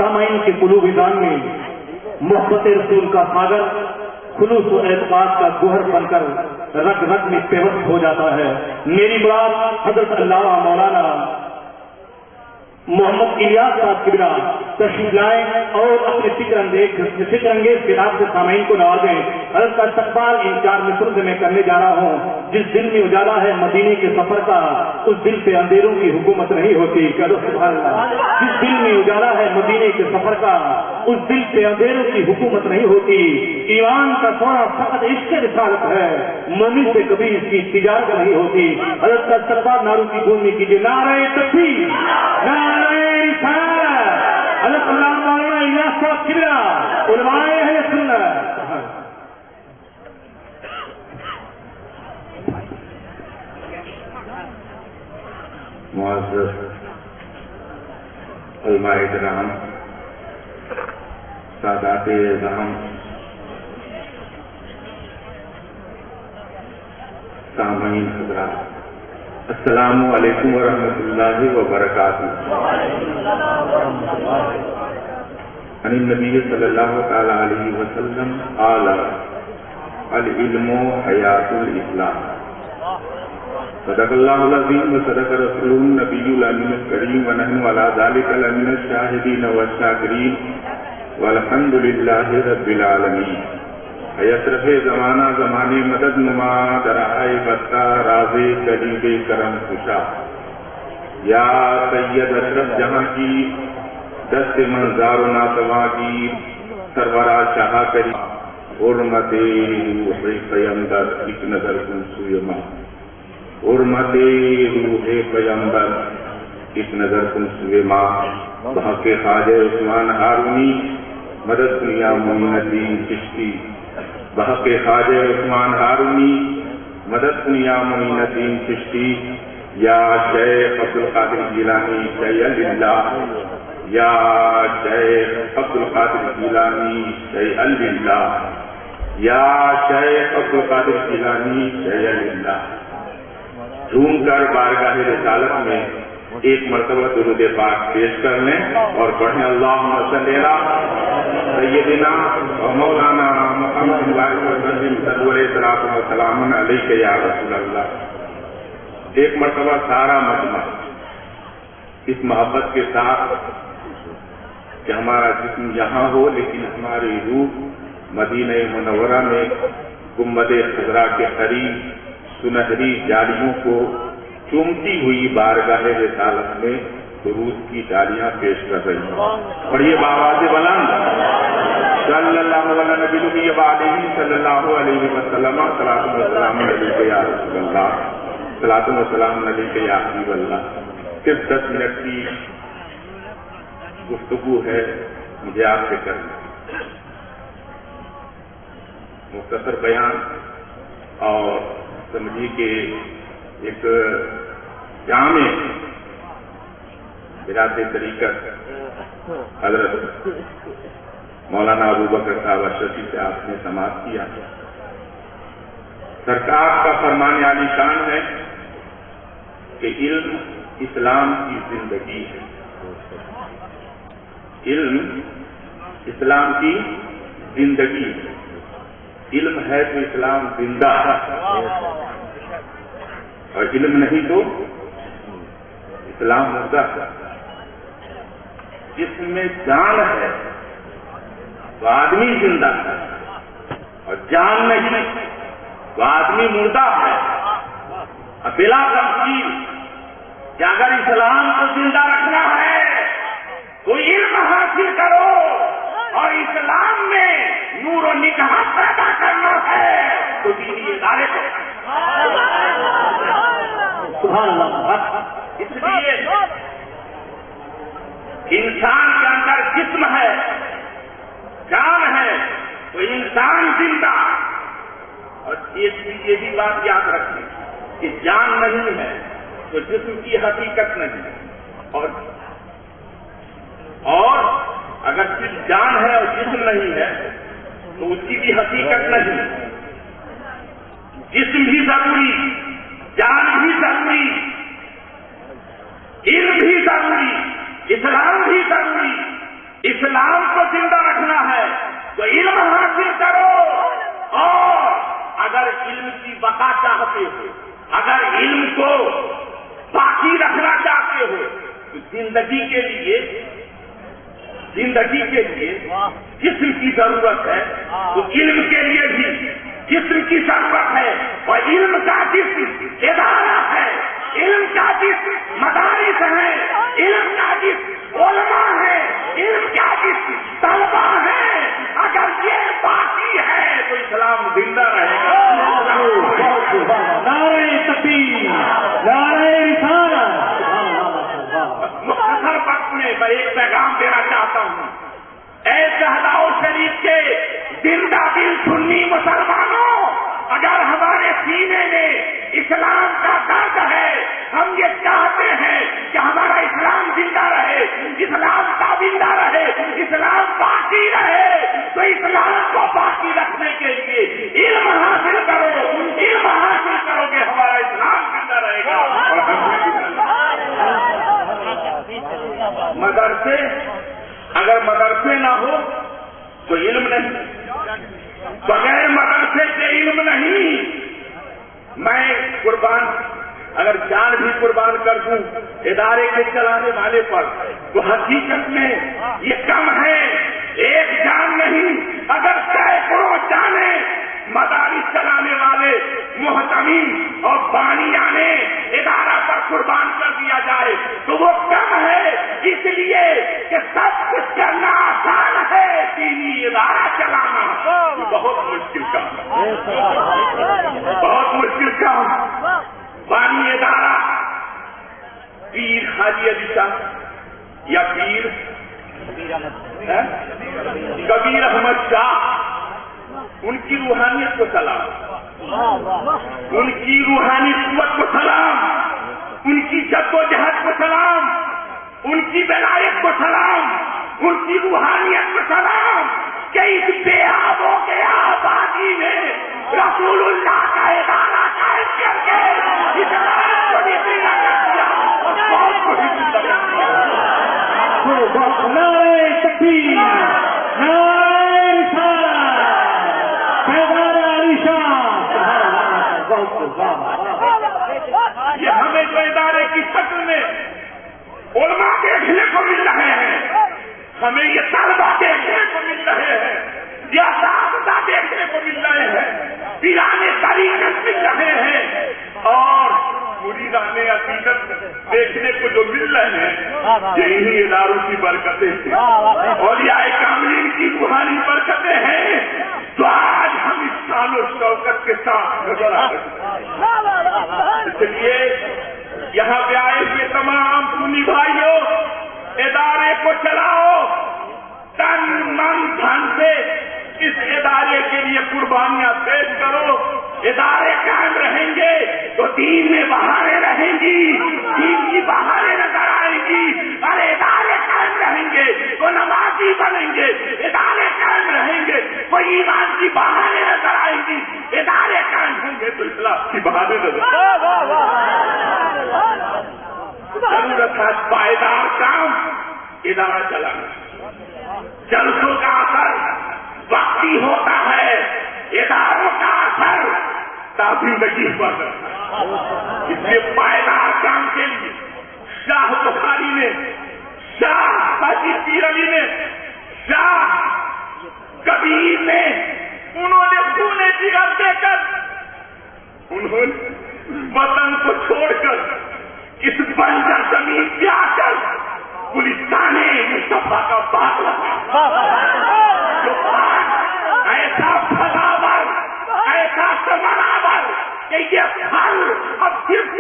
سامعین کے قلوب دان میں محبت رسول کا ساگر خلوص و اعتقاد کا گوہر بن کر رگ رگ میں پیوست ہو جاتا ہے۔ میری مراد حضرت علامہ مولانا محمد الیاس صاحب کی بنا تشریف لائیں اور اپنے فکر انگیز کتاب سے سامعین کو نوازیں۔ حضرت کا استقبال ان 4 مصروں سے میں کرنے جا رہا ہوں۔ جس دل میں اجالا ہے مدینے کے سفر کا، اس دل پہ اندھیروں کی حکومت نہیں ہوتی۔ کہو سبحان اللہ۔ جس دل میں اجالا ہے مدینے کے سفر کا، اس دل پہ اندھیروں کی حکومت نہیں ہوتی۔ ایمان کا سونا فقط عشق رسالت ہے، مومن سے کبھی اس کی تجارت نہیں ہوتی۔ حضرت کا استقبال نعروں کی گونج میں کیجیے۔ نعرہ تکبیر، نعرہ رسالت، حضرت علامہ مولانا الیاس صاحب کبرا، علماء اہل سنت۔ معزز علماء کرام، سادات اعظام، سامعین حضرات، السلام علیکم ورحمۃ اللہ وبرکاتہ۔ عن النبی صلی اللہ تعالی علیہ وسلم قال العلم حیات الاسلام۔ صدق اللہ العظیم وصدق رسول النبی الامین الکریم ونحن علی ذلک لمن الشاہدین والشاکرین والحمد للہ رب العالمین۔ اشرف زمانہ زمانے مدد نما درائے بتا راز قریب کرم کشا، یا سید اشرف جہاں کی دست منظار و ناتواں کی سرورا شاہ کری، حرمت روح پیمبر ایک نظر کن سوئے ماں، حرمت روح پیمبر ایک نظر کن سوئے ماں۔ بحق خواجہ عثمان ہارونی مدد دنیا معین الدین چشتی، بحق خواجہ عثمان ہارونی مدد دنیا معین الدین چشتی، یا شیخ عبدالقادر جیلانی شیء للہ، یا شیخ عبدالقادر جیلانی شیء للہ، یا شیخ عبدالقادر جیلانی شیء للہ۔ جھوم کر بارگاہ رسالت میں ایک مرتبہ درود پاک پیش کر لیں اور پڑھیں اللہم صلی علی سیدنا و مولانا محمد وسلم سرور صلاۃ و سلام علیک یا رسول اللہ۔ ایک مرتبہ سارا مجمع اس محبت کے ساتھ کہ ہمارا جسم یہاں ہو لیکن ہماری روح مدینہ منورہ میں گنبد خضرا کے قریب سنہری جالیوں کو چومتی ہوئی بارگاہ رسالت میں درود کی تالیاں پیش کر رہی ہیں۔ پڑھیے بآواز بلند، صلی اللہ علیہ نبی وآلہ صلی اللہ علیہ وسلم، صلاۃ و سلام علیک یا رسول اللہ، صلاۃ و سلام علیک یا حبیب اللہ۔ صرف 10 منٹ کی گفتگو ہے مجھے آپ سے کرنا، مختصر بیان اور سمجھیے کہ ایک جامع براس طریقت حضرت مولانا ابوبکر صاحب اشرفی سے آپ نے سماعت کیا۔ سرکار کا فرمان عالی شان ہے کہ علم اسلام کی زندگی ہے، علم اسلام کی زندگی ہے۔ علم ہے تو اسلام زندہ ہے، اور علم نہیں تو اسلام مردہ ہے۔ جس میں جان ہے تو آدمی زندہ ہے، اور جان نہیں تو آدمی مردہ ہے۔ بلا تفصیل کہ اگر اسلام کو زندہ رکھنا ہے تو علم حاصل کرو، اور اسلام میں نور و نگاہ پیدا کرنا ہے تو دینی ادارے کو سبحان اللہ۔ اس لیے انسان کے اندر جسم ہے، جان ہے تو انسان زندہ۔ اور یہ بھی بات یاد رکھیں کہ جان نہیں ہے تو جسم کی حقیقت نہیں ہے، اور اگر صرف جان ہے اور جسم نہیں ہے تو اس کی بھی حقیقت نہیں۔ جسم بھی ضروری، جان بھی ضروری، علم بھی ضروری، اسلام بھی ضروری، اسلام کو زندہ رکھنا ہے تو علم حاصل کرو، اور اگر علم کی بقا چاہتے ہو، اگر علم کو باقی رکھنا چاہتے ہو تو زندگی کے لیے جسم کی ضرورت ہے، تو علم کے لیے بھی جسم کی ضرورت ہے، اور علم کا جسم ادارہ ہے، علم کا جسم مدارس ہے، علم کا جسم علماء ہے، علم کا جسم طلبا ہے۔ اگر یہ باقی ہے تو اسلام زندہ رہے گا۔ نعرہ تکبیر، نعرہ رسالت۔ مختصر وقت میں ایک پیغام دینا چاہتا ہوں، اے شہداء شریف کے زندہ دل سنی مسلمانوں، اگر ہمارے سینے میں اسلام کا درد ہے، ہم یہ چاہتے ہیں کہ ہمارا اسلام زندہ رہے، اسلام تابندہ رہے، اسلام باقی رہے، تو اسلام کو باقی رکھنے کے لیے علم حاصل کرو، علم حاصل کرو گے ہمارا اسلام زندہ رہے گا۔ مدرسے، اگر مدرسے نہ ہو تو علم نہیں، بغیر مدرسے کے علم نہیں۔ میں قربان، اگر جان بھی قربان کر دوں ادارے کے چلانے والے پر، تو حقیقت میں یہ کم ہے، ایک جان نہیں، اگر سینکڑوں جانیں مدارس چلانے والے محتمین اور بانیان ادارہ پر قربان کر دیا جائے تو وہ کم ہے، اس لیے کہ سب کچھ کرنا آسان ہے، دینی ادارہ چلانا بہت مشکل کام ہے، بہت مشکل کام۔ بانی ادارہ پیر حاجی علی شاہ یا پیر کبیر احمد شاہ، ان کی روحانیت کو سلام، ان کی روحانی قوت کو سلام، ان کی جد و جہد کو سلام، ان کی ولایت کو سلام، ان کی روحانیت کو سلام، کہ اس بے آب و گیا آبادی میں رسول اللہ کا ادارہ قائم کر کے اسلام کو زندہ کر دیا، بہت کچھ زندہ کر دیا۔ نعرہ تکبیر، نعرہ رسالت، پیغام علی شان۔ یہ ہمیں جو ادارے کی شکل میں علماء دیکھنے کو مل رہے ہیں، ہمیں یہ طلبا دیکھنے کو مل رہے ہیں، یہ اساتذہ دیکھنے کو مل رہے ہیں، پیرانے طریقت مل رہے ہیں، اور مریدان عقیدت دیکھنے کو جو مل رہے ہیں، یہی اداروں کی برکتیں ہیں، اولیاء کاملین کی روحانی برکتیں ہیں، تو آج ہم اس شان و شوکت کے ساتھ نظر آ رہے ہیں۔ اس لیے یہاں پہ آئے ہوئے تمام سنی بھائیوں، ادارے کو چلاؤ، تن من دھن سے اس ادارے کے لیے قربانیاں پیش کرو۔ ادارے قائم رہیں گے تو دین میں بہاریں رہیں گی، دین کی بہاریں نظر آئیں گی، اور ادارے قائم رہیں گے تو نمازی بنیں گے، ادارے قائم رہیں گے تو ایمان کی بہاریں نظر آئیں گی، ادارے قائم ہوں گے تو اسلام کی بہاریں نظر آئیں گی۔ ضرورت ہے پائیدار کام، ادارہ چلانا۔ جلسوں کا اثر وقتی ہوتا ہے، اداروں کا اثر زندگی پر کرتا ہے۔ اس لیے پائیدار کام کے لیے شاہ بخاری نے، شاہ حاجی پیر علی نے، شاہ کبیر نے، انہوں نے خون جگر دے کر، انہوں نے وطن کو چھوڑ کر اس بنجر زمین پہ آ کر گلستان مصطفیٰ کا باغ لگا، جو باغ ایسا پھلاور، ایسا سمراور کہ یہ پھل اب صرف